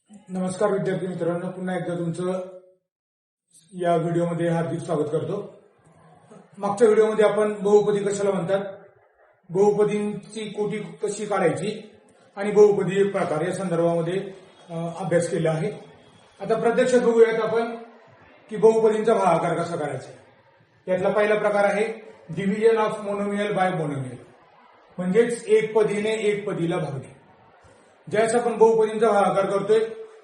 नमस्कार विद्यार्थी मित्रांनो, पुन्हा एकदा तुमचं या व्हिडिओमध्ये हार्दिक स्वागत करतो। मागच्या व्हिडिओमध्ये आपण बहुपदी कशाला म्हणतात, बहुपदींची कोटी कशी काढायची आणि बहुपदी प्रकार या संदर्भामध्ये अभ्यास केला आहे। आता प्रत्यक्षात बघूयात आपण की बहुपदींचा भागाकार कसा करायचा। यातला पहिला प्रकार आहे division of monomial bye monomial, म्हणजेच एक पदीने एक पदीला भागणे। ज्यावेळेस आपण बहुपदींचा भागाकार करतोय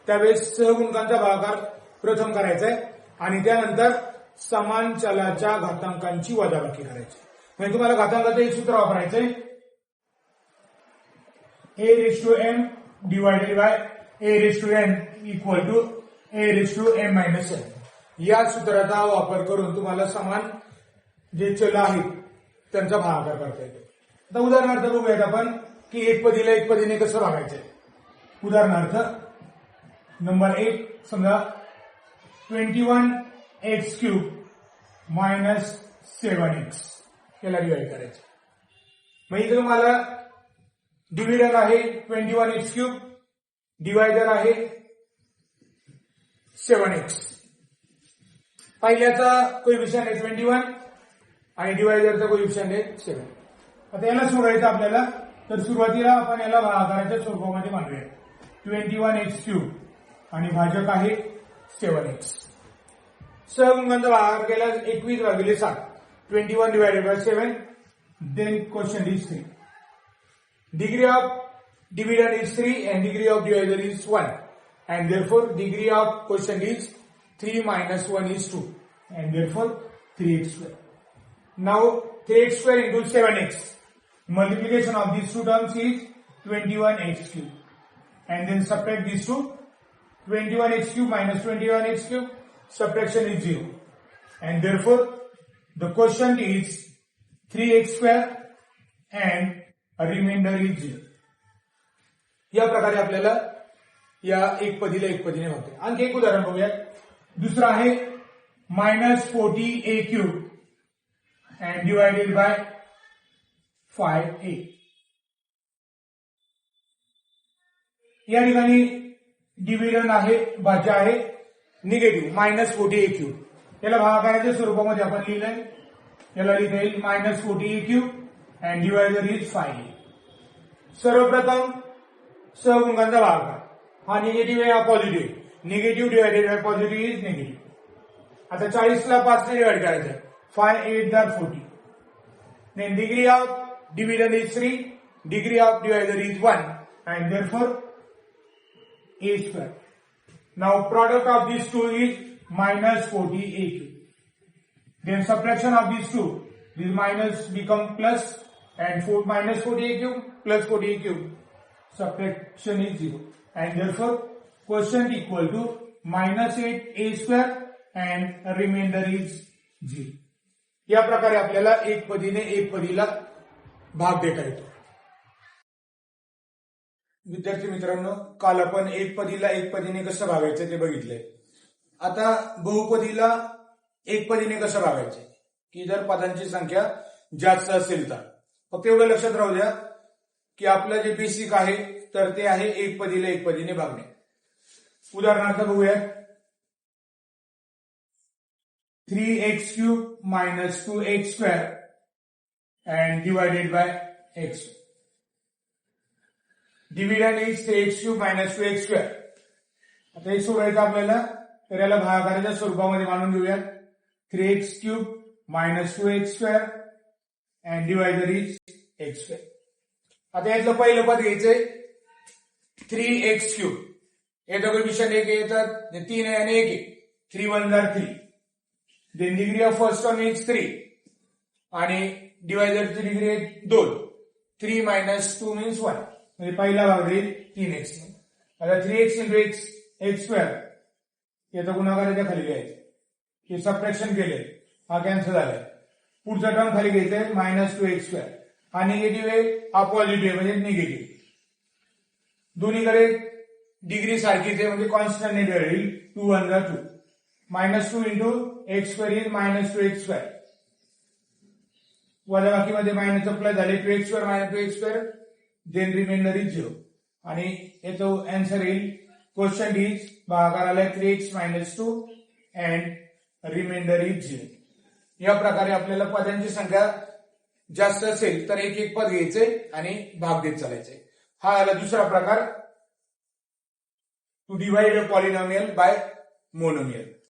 त्यावेळेस सहगुणकांचा भागाकार प्रथम करायचा आहे आणि त्यानंतर समान चलाच्या घातांकांची वजाबाकी करायची। म्हणजे तुम्हाला घातांकाचं एक सूत्र वापरायचंय, a⁻m divided by a⁻n equal to a⁻m-n। या सूत्राचा वापर करून तुम्हाला समान जे चल आहेत त्यांचा भागाकार करता येतो। आता उदाहरणार्थ बघूयात आपण की एक पदीला एक पदीने कसं भागायचंय। उदाहरणार्थ नंबर 1 समजा 21x³ मायनस 7x याला डिवाइड करायचं। मग इथे तुम्हाला डिव्हिडर आहे 21x³ डिवायडर आहे 7x। पहिल्याचा कोएफिशियंट आहे 21 आणि डिवायडरचा कोएफिशियंट आहे 7। आता याला सोडवायचं आपल्याला, तर सुरुवातीला आपण याला भागाकाराच्या स्वरूपामध्ये मांडूया। 21x³ आणि भाजक आहे 7x। सहगुणकांचा भागाकार केला 21/7, 21 divided by 7, then quotient is 3। Degree of divider is 3 and degree of divisor is 1 and therefore degree of quotient is 3 minus 1 is 2 and therefore 3x²। Now 3x² into 7x, multiplication of these two terms is 21x³ and then subtract these two, 21x³ minus 21x³ subtraction is 0 and therefore the quotient is 3x² and a remainder is 0। या प्रकारे आपल्याला या एक पदीला एक पदीने होते। आणखी एक उदाहरण बघूया। दुसरा आहे -40a³ and divided by 5a। या ठिकाणी डिव्हिजन आहे, भाज्य आहे निगेटिव्ह -40a³। याला भागाकाराच्या स्वरूपामध्ये आपण लिहिलंय, याला लिहिता येईल -40a³ and divisor is 5a। सर्वप्रथम सहगुणकांचा भागाकार, हा निगेटिव्ह आहे हा पॉझिटिव्ह आहे, negative divided by positive is negative. आता 40 ला 5 ने डिवाइड करायचं आहे, 5 8 जार 40। Then degree of division is 3, degree of divisor is 1 and therefore a²। Now product of these two is -40a³। Then subtraction of these two, this minus become plus and -40a³ plus 40a³, subtraction is 0 and therefore quotient equal to -8a² and remainder is 0। या प्रकारे आपल्याला एक पदीने एक पदीला भाग देता येतो। विद्यार्थी मित्रांनो, काल आपण एक पदीला एक पदीने कसं भागायचं ते बघितलंय। आता बहुपदीला एक पदीने कसं भागायचं की जर पदांची संख्या जास्त असेल तर फक्त एवढं लक्षात राहू द्या की आपलं जे बेसिक आहे तर ते आहे एक पदीला एक पदीने भागणे। उदाहरणार्थ बघूया 3x³ minus 2x² and divided by x। Dividend is 3x³ minus 2x²। आता हे सोडवायचं आपल्याला, तर याला भागाकाराच्या स्वरूपामध्ये मांडून घेऊया। 3x³ minus 2x² and divisor is x²। आता यातलं पहिलं पद घ्यायचंय 3x³। याचा कोएफिशियंट 1 येतात, 3 आहे आणि 1 आहे, 3 1 जार 3। Then degree of first term is 3 आणि डिवायजरची डिग्री आहे 2, 3 minus 2 means 1, म्हणजे पहिला भाग राहील 3x। आता 3x into x² याचा गुणाकाराच्या खाली घ्यायचं, हे सबट्रॅक्शन केले, हा कॅन्सल झालाय। पुढचा टर्म खाली घ्यायचा आहे -2x², हा निगेटिव्ह आहे हा पॉझिटिव्ह आहे म्हणजे निगेटिव्ह। दोन्हीकडे डिग्री सारखीच आहे म्हणजे कॉन्स्टंट डिवाइड होईल, 2 1 जार 2, -2 into x² is -2x²। वजाबाकीमध्ये मायनसचं प्लस झाले, 2x² -2x², then remainder is 0 आणि याचं आन्सर येईल क्वेश्चन इज भागाकाराला 3x-2 अँड रिमाइंडर इज 0. या प्रकारे आपल्याला पदांची संख्या जास्त असेल तर एक एक पद घ्यायचे आणि भाग देत चालायचे. हा आला दुसरा प्रकार, to divide a polynomial by monomial.